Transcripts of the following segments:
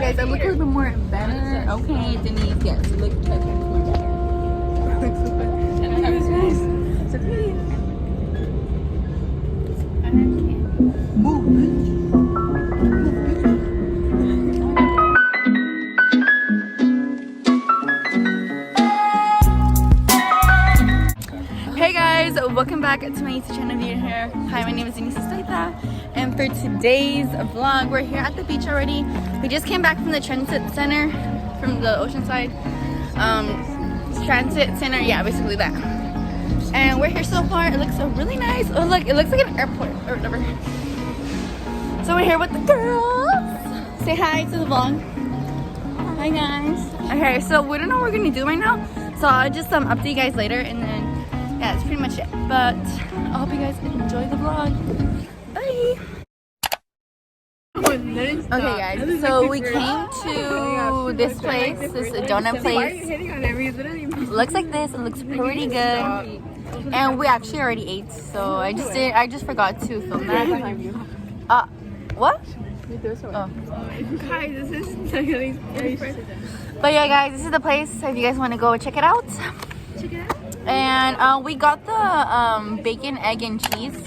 guys, I look a little bit more better. Okay, Denise, yes, you look technically more better. So pretty. Move, bitch. Hey guys, welcome back to my YouTube channel. If you're here, hi, my name is Denise, and for today's vlog, we're here at the beach already. We just came back from the transit center, from the Oceanside transit center, yeah, basically that. And we're here so far. It looks really nice. Oh look, it looks like an airport or whatever. So we're here with the girls. Say hi to the vlog. Hi guys. Okay, so we don't know what we're gonna do right now, so I'll just update you guys later, and then yeah, that's pretty much it. But I hope you guys enjoy the vlog. Bye. Okay guys, so we came to this place, this donut place. Looks like this. It looks pretty good. And we actually already ate, so I just forgot to film that. What? Oh. But yeah guys, this is the place if you guys want to go check it out. And we got the bacon, egg, and cheese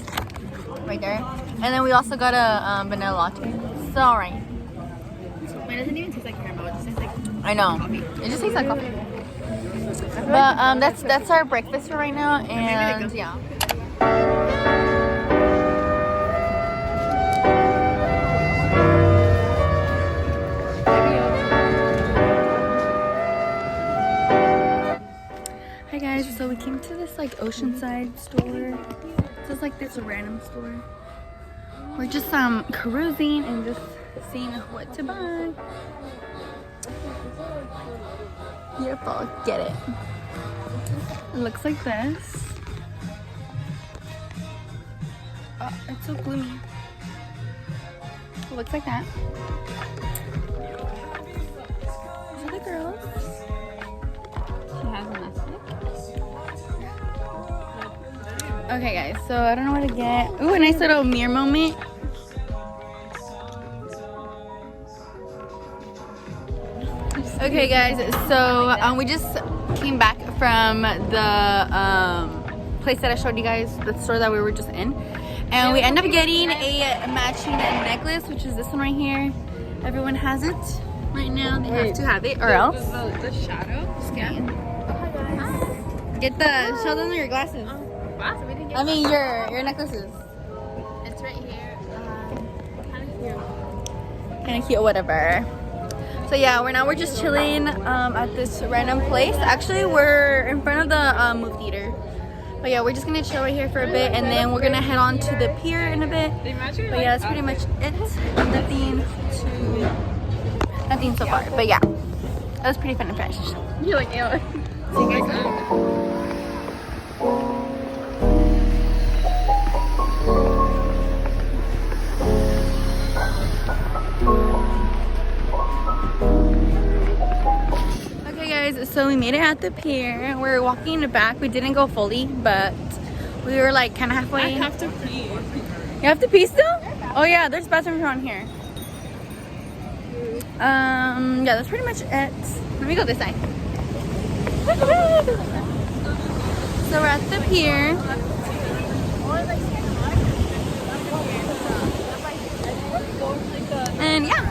right there. And then we also got a vanilla latte. It's alright. It doesn't even taste like caramel. It just tastes like I know. Coffee. It just tastes like coffee. But that's our breakfast for right now, and yeah. Hi guys, so we came to this like Oceanside store. So it's like this random store. We're just cruising and just seeing what to buy. Beautiful, get it. It looks like this. Oh, it's so gloomy. It looks like that. These are the girls. She has an elastic. Okay guys, so I don't know what to get. Ooh, a nice little mirror moment. Okay guys, so we just came back from the place that I showed you guys, the store that we were just in, and we ended up getting a matching necklace, which is this one right here. Everyone has it right now. They have to have it, or else the shadow scan. Get the show them your glasses. I mean your necklaces. It's right here. Kind of cute, whatever. So yeah, we're just chilling at this random place. Actually, we're in front of the movie theater. But yeah, we're just gonna chill right here for a bit, and then we're gonna head on to the pier in a bit. But yeah, that's pretty much it. Nothing so far. But yeah, that was pretty fun and fresh. You're like, ew. See you guys later. So we made it at the pier. We're walking back. We didn't go fully, but we were like kind of halfway. I have to pee. You have to pee still? Oh yeah, there's bathrooms around here. Yeah, that's pretty much it. Let me go this side. So we're at the pier. And yeah.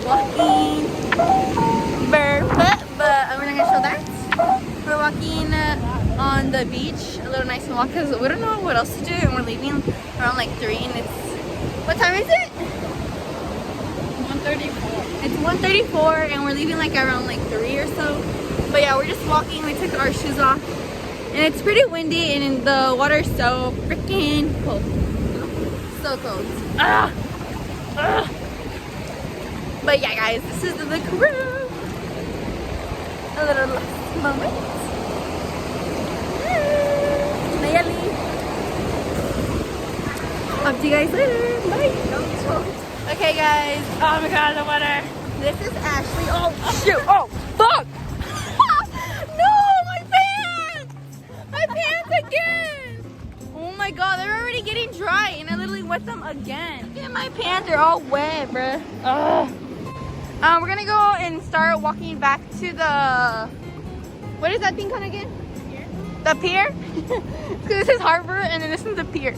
Walking barefoot, but we're not gonna show that. We're walking on the beach, a little nice and walk, because we don't know what else to do, and we're leaving around like 3, and it's, what time is it? 1:34. It's 1:34, and we're leaving like around like 3 or so. But yeah, we're just walking. We took our shoes off, and it's pretty windy, and the water's so freaking cold. So cold. But yeah guys, this is the crew. A little last moment. Nayeli. Up to you guys later. Bye. Okay guys. Oh my god, the water. This is Ashley. Oh shoot. Oh fuck. No. forgot some again. Look at my pants are all wet, bruh. We're gonna go and start walking back to the, what is that thing called again? Pier. The pier? This is harbor and then this is the pier.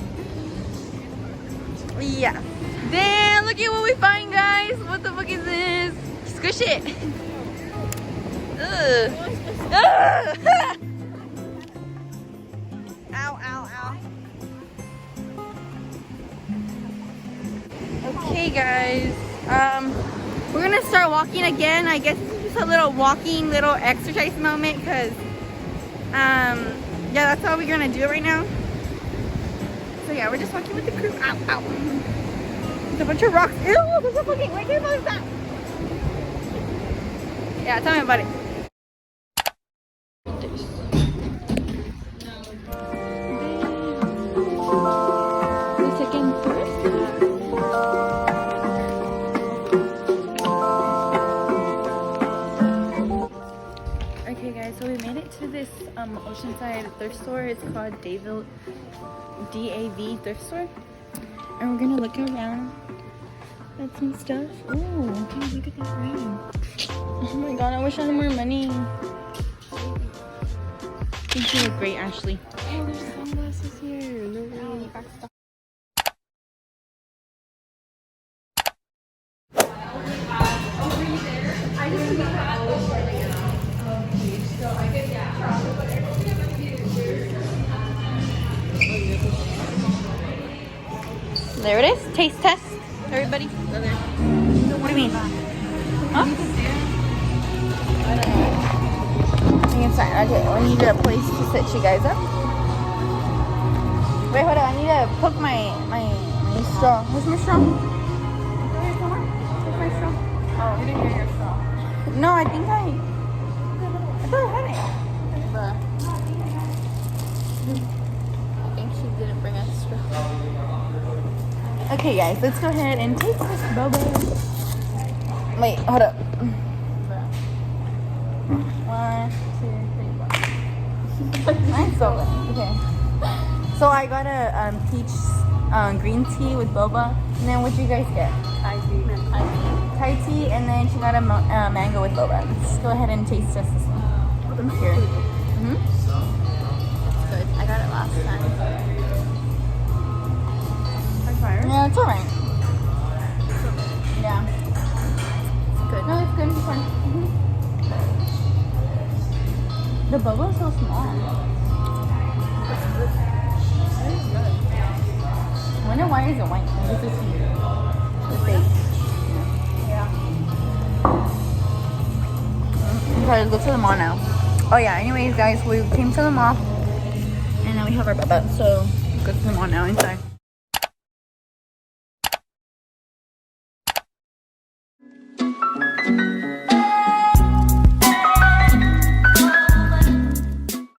Yeah. Then look at what we find, guys. What the fuck is this? Squish it. Ugh. Ugh. Ow, ow, ow. Okay, guys. We're gonna start walking again. I guess it's just a little walking, little exercise moment, cause yeah, that's how we're gonna do it right now. So yeah, we're just walking with the crew. Ow, ow. There's a bunch of rocks. Ew, there's a fucking, wait, what is that? Yeah, tell me about it. Okay guys, so we made it to this oceanside thrift store. It's called DAV thrift store. And we're gonna look around at some stuff. Oh, okay, look at that ring. Oh my god, I wish I had more money. I think you look great, Ashley. Oh, there's sunglasses here. No way. There it is. Taste test, everybody. What do you mean? Huh? I don't know. I think it's fine. Okay, we need a place to sit you guys up. Wait, hold on. I need to poke my straw. Where's my straw? Where's my straw? Oh, you didn't get your straw. No, I thought I had it. Bruh. I think she didn't bring us straw. Okay, guys, let's go ahead and taste this boba. Wait, hold up. 1, 2, 3, 4. Mine's so good. Okay. So I got a peach green tea with boba. And then what'd you guys get? Thai tea. And then she got a mango with boba. Let's go ahead and taste test this one. I'm scared. Mm-hmm. It's good. I got it last time. Yeah, it's alright. Yeah. It's good. No, it's good. It's fine. Mm-hmm. The boba is so small. It's good. It's good. I wonder why is it white? This is the base. Yeah. Okay, let's go to the mall now. Oh yeah, anyways guys, we came to the mall and now we have our boba. So let's go to the mall now inside.